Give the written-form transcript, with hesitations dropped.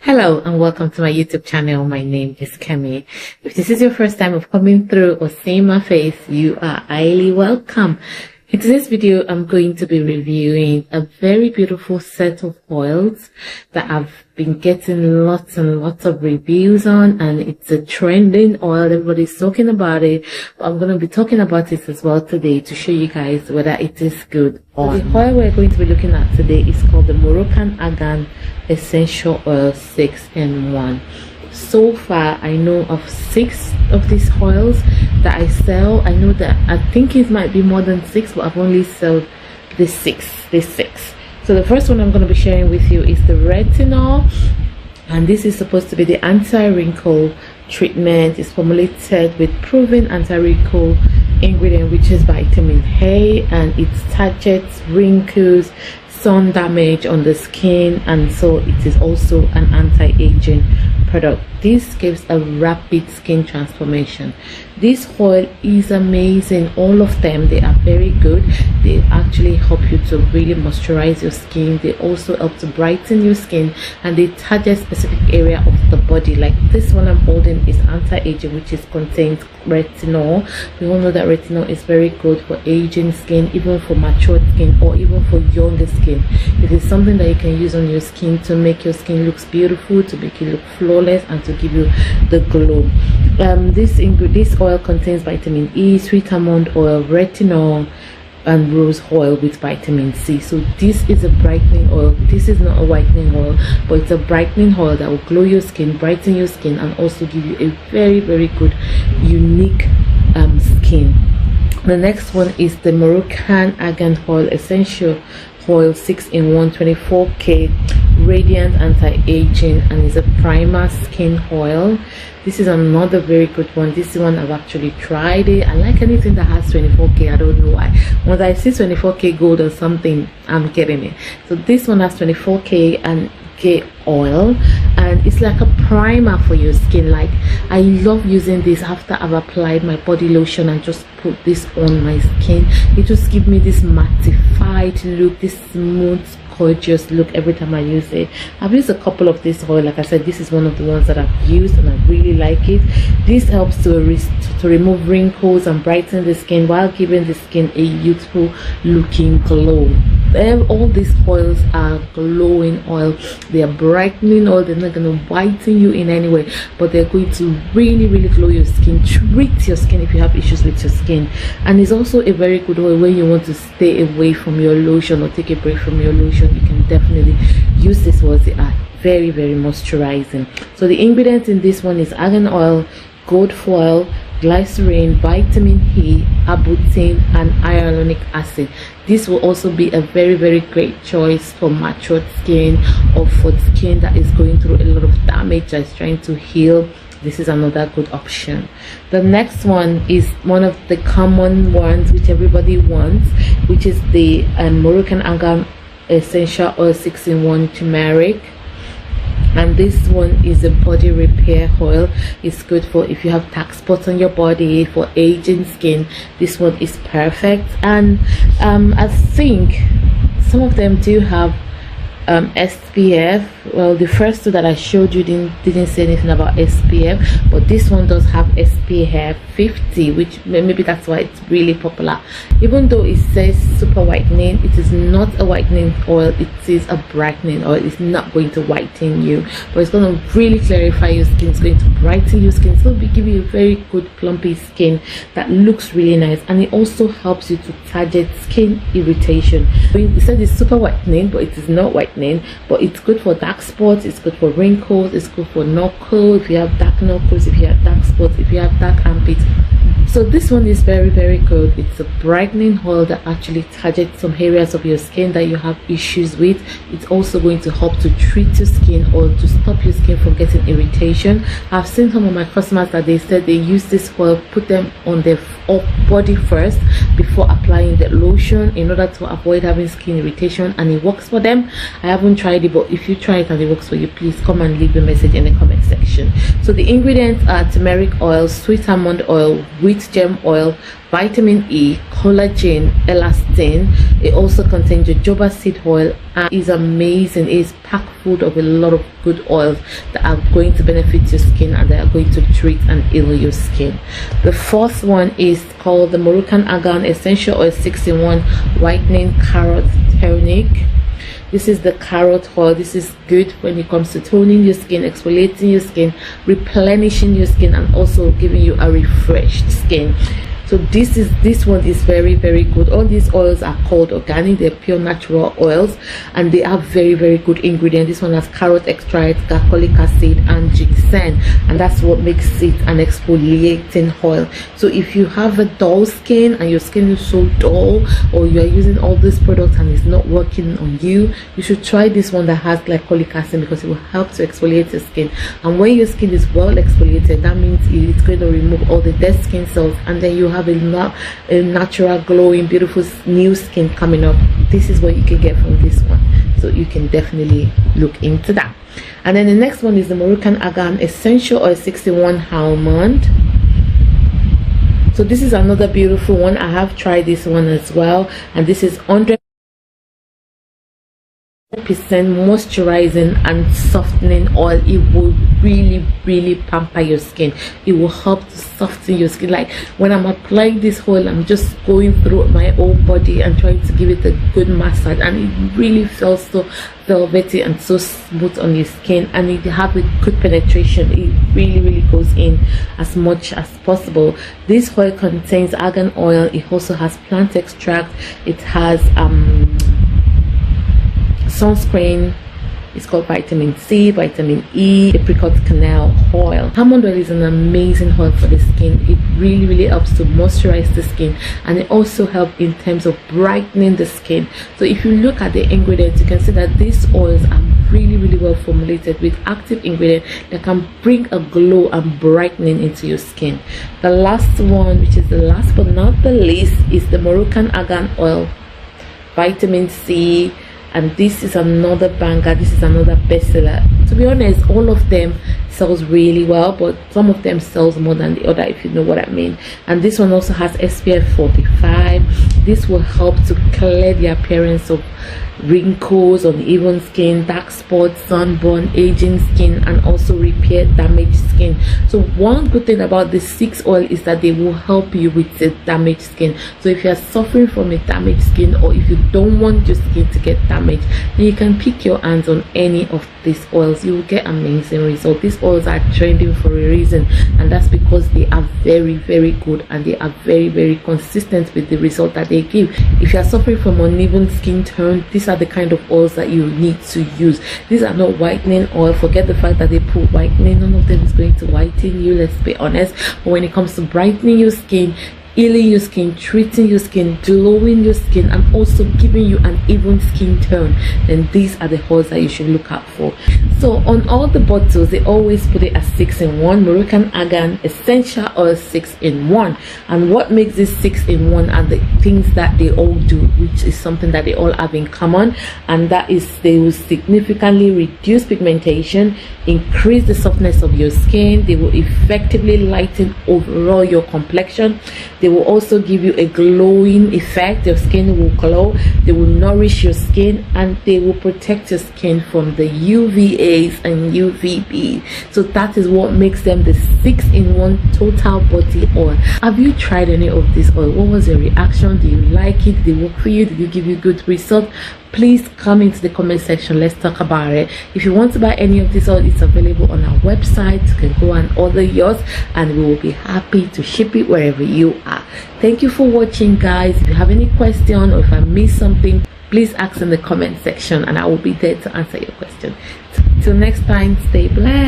Hello and welcome to my YouTube channel. My name is Kemi. If this is your first time of coming through or seeing my face, you are highly welcome. In today's video, I'm going to be reviewing a very beautiful set of oils that I've been getting lots and lots of reviews on, and it's a trending oil. Everybody's talking about it, but I'm going to be talking about it as well today to show you guys whether it is good or not. The oil we're going to be looking at today is called the Moroccan Argan Essential Oil 6-in-1. So far, I know of 6 of these oils that I sell. I know that I think it might be more than 6, but I've only sold the 6. So the first one I'm going to be sharing with you is the Retinol, and this is supposed to be the anti-wrinkle treatment. It's formulated with proven anti-wrinkle ingredient, which is vitamin A, and it targets wrinkles, sun damage on the skin, and so it is also an anti-aging product. This gives a rapid skin transformation. This oil is amazing. All of them, they are very good. They actually help you to really moisturize your skin. They also help to brighten your skin, and they target specific area of the body. Like this one I'm holding is anti-aging, which is contains retinol. We all know that retinol is very good for aging skin, even for matured skin or even for younger skin. It is something that you can use on your skin to make your skin looks beautiful, to make it look flawless, and to give you the glow. This oil contains vitamin E, sweet almond oil, retinol, and rose oil with vitamin C. So this is a brightening oil. This is not a whitening oil, but it's a brightening oil that will glow your skin, brighten your skin, and also give you a very, very good, unique skin. The next one is the Moroccan Argan Essential Oil 6-in-1 24K Radiant Anti-Aging, and is a primer skin oil. This is another very good one. This one I've actually tried it. I like anything that has 24K. I don't know why. Once I see 24K gold or something, I'm getting it. So this one has 24K and K oil, and it's like a primer for your skin. Like, I love using this after I've applied my body lotion and just put this on my skin. It just gives me this mattified look, this smooth, gorgeous look every time I use it. I've used a couple of this oil. Like I said, this is one of the ones that I've used and I really like it. This helps to remove wrinkles and brighten the skin while giving the skin a youthful looking glow. All these oils are glowing oil. They are brightening oil. They're not going to whiten you in any way, but they're going to really, really glow your skin, treat your skin if you have issues with your skin. And it's also a very good oil when you want to stay away from your lotion or take a break from your lotion. You can definitely use this oil. They are very, very moisturizing. So the ingredients in this one is argan oil, gold foil, glycerin, vitamin E, arbutin, and hyaluronic acid. This will also be a very, very great choice for matured skin or for skin that is going through a lot of damage that is trying to heal. This is another good option. The next one is one of the common ones which everybody wants, which is the Moroccan Argan Essential Oil 6-in-1 Turmeric. And this one is a body repair oil. It's good for if you have dark spots on your body, for aging skin. This one is perfect. And I think some of them do have SPF. Well, the first two that I showed you didn't say anything about SPF, but this one does have SPF 50, which maybe that's why it's really popular. Even though it says super whitening, it is not a whitening oil. It is a brightening oil. It's not going to whiten you, but it's going to really clarify your skin. It's going to brighten your skin. So it'll give you a very good plumpy skin that looks really nice, and it also helps you to target skin irritation. It said it's super whitening, but it is not whitening. But it's good for dark spots, it's good for wrinkles, it's good for knuckles, if you have dark knuckles, if you have dark spots, if you have dark armpits. So this one is very, very good. It's a brightening oil that actually targets some areas of your skin that you have issues with. It's also going to help to treat your skin or to stop your skin from getting irritation. I've seen some of my customers that they said they use this oil, put them on their body first before applying the lotion in order to avoid having skin irritation, and it works for them. I haven't tried it, but if you try it and it works for you, please come and leave a message in the comment section. So the ingredients are turmeric oil, sweet almond oil, wheat germ oil, vitamin E, collagen, elastin. It also contains jojoba seed oil and is amazing. It's packed full of a lot of good oils that are going to benefit your skin and that are going to treat and heal your skin. The fourth one is called the Moroccan Argan Essential Oil 6-in-1 Whitening Carrot Tonic. This is the carrot oil. This is good when it comes to toning your skin, exfoliating your skin, replenishing your skin, and also giving you a refreshed skin. So this one is very, very good. All these oils are called organic. They're pure natural oils and they have very, very good ingredients. This one has carrot extract, glycolic acid, and ginseng, and that's what makes it an exfoliating oil. So if you have a dull skin and your skin is so dull, or you are using all these products and it's not working on you, you should try this one that has glycolic acid, because it will help to exfoliate your skin. And when your skin is well exfoliated, that means it's going to remove all the dead skin cells, and then you have a natural, glowing, beautiful new skin coming up. This is what you can get from this one, so you can definitely look into that. And then the next one is the Moroccan Argan Essential Oil 6-in-1 Almond. So this is another beautiful one. I have tried this one as well, and this is 100% moisturizing and softening oil. It will really pamper your skin. It will help to soften your skin. Like when I'm applying this oil, I'm just going through my whole body and trying to give it a good massage, and it really feels so velvety and so smooth on your skin, and it have a good penetration. It really goes in as much as possible. This oil contains argan oil. It also has plant extract. It has sunscreen. It's called vitamin C, vitamin E, apricot kernel oil. Almond oil is an amazing oil for the skin. It really helps to moisturize the skin, and it also helps in terms of brightening the skin. So if you look at the ingredients, you can see that these oils are really well formulated with active ingredients that can bring a glow and brightening into your skin. The last one, which is the last but not the least, is the Moroccan Argan Oil, vitamin C. And this is another banger. This is another bestseller. To be honest, all of them sells really well, but some of them sells more than the other, if you know what I mean. And this one also has SPF 45. This will help to clear the appearance of wrinkles, uneven skin, dark spots, sunburn, aging skin, and also repair damaged skin. So one good thing about the 6 oil is that they will help you with the damaged skin. So if you are suffering from a damaged skin, or if you don't want your skin to get damaged, then you can pick your hands on any of these oils. You will get amazing results. These oils are trending for a reason, and that's because they are very good, and they are very consistent with the result that they give. If you are suffering from uneven skin tone, these are the kind of oils that you need to use. These are not whitening oil. Forget the fact that they put whitening. None of them is going to whiten you, let's be honest. But when it comes to brightening your skin, healing your skin, treating your skin, glowing your skin, and also giving you an even skin tone, then these are the oils that you should look out for. So on all the bottles, they always put it as 6-in-1 Moroccan Argan Essential Oil 6-in-1. And what makes this 6-in-1 are the things that they all do, which is something that they all have in common, and that is they will significantly reduce pigmentation, increase the softness of your skin, they will effectively lighten overall your complexion, they will also give you a glowing effect. Your skin will glow, they will nourish your skin, and they will protect your skin from the UVAs and UVB. So that is what makes them the 6-in-1 total body oil. Have you tried any of this oil? What was your reaction? Do you like it? Did it work for you? Did it give you good results? Please come into the comment section. Let's talk about it. If you want to buy any of this oil, it's available on our website. You can go and order yours, and we will be happy to ship it wherever you are. Thank you for watching, guys. If you have any question, or if I missed something, please ask in the comment section, and I will be there to answer your question. Till next time, stay blessed.